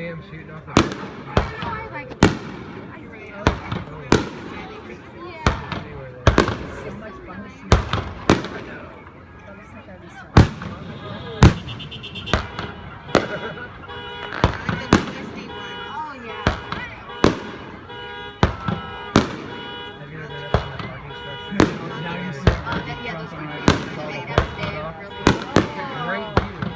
am shooting off the. I like. I really Yeah. It's so much fun to shoot. I know. That looks like that'd be so much fun. Oh yeah. Have you ever been up on that parking structure? Now you see Yeah, those were great. Great view.